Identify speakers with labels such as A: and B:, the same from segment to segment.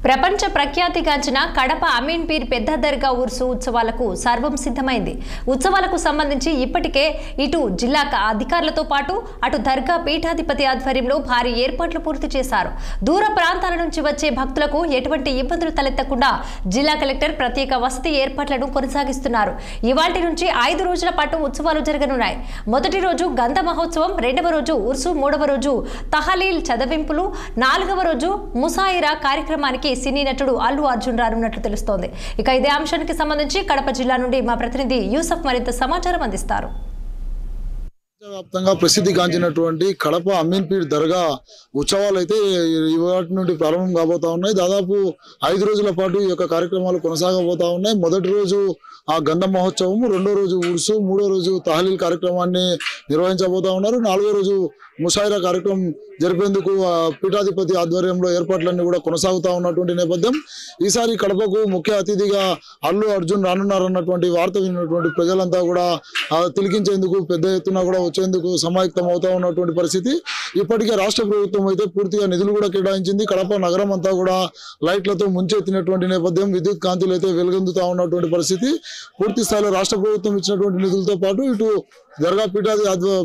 A: ప్రపంచ ప్రఖ్యాతిగాంచిన కడప అమీన్ పీర్ పెద్ద దర్గా ఉర్సు ఉత్సవాలకు సర్వం సిద్ధమైంది. ఉత్సవాలకు సంబంధించి ఇప్పటికే ఇటు జిల్లా అధికారులతో పాటు అటు దర్గా పీఠాధిపతి ఆధ్వర్యంలో భారీ ఏర్పాట్లు పూర్తి చేశారు. దూర ప్రాంతాల నుంచి వచ్చే భక్తులకు ఎటువంటి ఇబ్బందులు తలెత్తకుండా జిల్లా కలెక్టర్ ప్రత్యేక వసతి ఏర్పాట్లను కొనసాగిస్తున్నారు. ఇవాల్టి నుంచి 5 రోజుల పాటు ఉత్సవాలు జరగనున్నాయి. మొదటి రోజు గంధ మహోత్సవం, రెండవ రోజు ఉర్సు, మూడవ రోజు తహలీల్ చదవింపులు, నాలుగవ రోజు ముసాయిరా కార్యక్రమానికి సినీ నటుడు అల్లు అర్జున్ రానున్నట్లు తెలుస్తోంది. ఇక ఇదే అంశానికి సంబంధించి కడప జిల్లా నుండి మా ప్రతినిధి యూసఫ్ మరింత సమాచారం అందిస్తారు.
B: వ్యాప్తంగా ప్రసిద్ధిగాంచినటువంటి కడప అమీన్ పీర్ దర్గా ఉత్సవాలు అయితే ఇవాటి నుండి ప్రారంభం కాబోతా ఉన్నాయి. దాదాపు 5 రోజుల పాటు ఈ యొక్క కార్యక్రమాలు కొనసాగబోతా ఉన్నాయి. మొదటి రోజు ఆ గంధ మహోత్సవం, రెండో రోజు ఉర్సు, మూడో రోజు తహలీల్ కార్యక్రమాన్ని నిర్వహించబోతా ఉన్నారు. 4వ రోజు ముసాయిరా కార్యక్రమం జరిపేందుకు పీఠాధిపతి ఆధ్వర్యంలో ఏర్పాట్లన్నీ కూడా కొనసాగుతా ఉన్నటువంటి నేపథ్యం. ఈసారి కడపకు ముఖ్య అతిథిగా అల్లు అర్జున్ రానున్నారన్నటువంటి వార్త విన్నటువంటి ప్రజలంతా కూడా తిలకించేందుకు పెద్ద ఎత్తున కూడా వచ్చేందుకు సమాయత్తం అవుతా ఉన్నటువంటి పరిస్థితి. ఇప్పటికే రాష్ట్ర ప్రభుత్వం అయితే పూర్తిగా నిధులు కూడా కేటాయించింది. కడప నగరం అంతా కూడా లైట్లతో ముంచెత్తినటువంటి నేపథ్యం, విద్యుత్ కాంతులు అయితే వెలుగొందుతా ఉన్నటువంటి పరిస్థితి. పూర్తి స్థాయిలో రాష్ట్ర ప్రభుత్వం ఇచ్చినటువంటి నిధులతో పాటు ఇటు దర్గా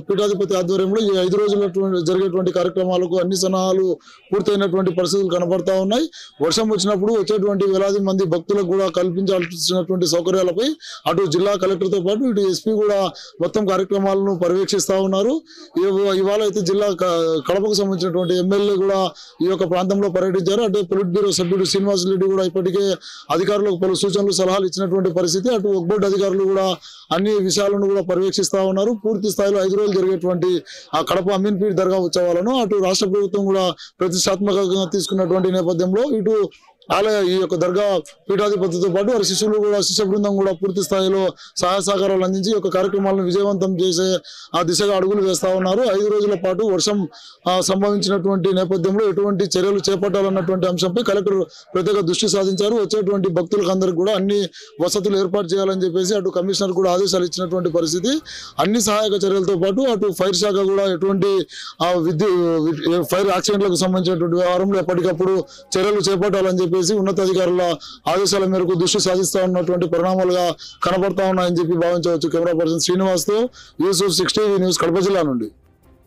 B: పీఠాధిపతి ఆధ్వర్యంలో ఈ 5 రోజుల జరిగేటువంటి కార్యక్రమాలకు అన్ని సన్నాహాలు పూర్తయినటువంటి పరిస్థితులు కనబడతా ఉన్నాయి. వర్షం వచ్చినప్పుడు వచ్చేటువంటి వేలాది మంది భక్తులకు కూడా కల్పించాల్సినటువంటి సౌకర్యాలపై అటు జిల్లా కలెక్టర్తో పాటు ఇటు ఎస్పీ కూడా మొత్తం కార్యక్రమాలను పర్యవేక్షిస్తా ఉన్నారు. ఇవాళ అయితే జిల్లా కడపకు సంబంధించినటువంటి ఎమ్మెల్యే కూడా ఈ యొక్క ప్రాంతంలో పర్యటించారు. అటు పొలిట్ బ్యూరో సభ్యుడు శ్రీనివాస్ రెడ్డి కూడా ఇప్పటికే అధికారులకు పలు సూచనలు సలహాలు ఇచ్చినటువంటి పరిస్థితి. అటు వక్ఫ్ బోర్డు అధికారులు కూడా అన్ని విషయాలను కూడా పర్యవేక్షిస్తా ఉన్నారు. పూర్తి స్థాయిలో 5 రోజులు జరిగేటువంటి ఆ కడప అమీన్ పీర్ దర్గా ఉత్సవాలను అటు రాష్ట్ర ప్రభుత్వం కూడా ప్రతిష్టాత్మకంగా తీసుకున్నటువంటి నేపథ్యంలో ఇటు ఈ యొక్క దర్గా పీఠాధిపతితో పాటు వారి శిష్యులు కూడా, శిష్య బృందం కూడా పూర్తి స్థాయిలో సహాయ సహకారాలు అందించి ఈ యొక్క కార్యక్రమాలను విజయవంతం చేసే ఆ దిశగా అడుగులు వేస్తా ఉన్నారు. 5 రోజుల పాటు వర్షం సంభవించినటువంటి నేపథ్యంలో ఎటువంటి చర్యలు చేపట్టాలన్నటువంటి అంశంపై కలెక్టర్ ప్రత్యేక దృష్టి సాధించారు. వచ్చేటువంటి భక్తులకు అందరికి కూడా అన్ని వసతులు ఏర్పాటు చేయాలని చెప్పేసి అటు కమిషనర్ కూడా ఆదేశాలు ఇచ్చినటువంటి పరిస్థితి. అన్ని సహాయక చర్యలతో పాటు అటు ఫైర్ శాఖ కూడా ఎటువంటి ఫైర్ యాక్సిడెంట్లకు సంబంధించినటువంటి వ్యవహారంలో ఎప్పటికప్పుడు చర్యలు చేపట్టాలని చెప్పి ఉన్నతాధికారుల ఆదేశాల మేరకు దృష్టి సాధిస్తా ఉన్నటువంటి పరిణామాలుగా కనబడతా ఉన్నాయని చెప్పి భావించవచ్చు. కెమెరా పర్సన్ శ్రీనివాస్ తో యూసఫ్ 6 టీవీ న్యూస్ కడప జిల్లా నుండి.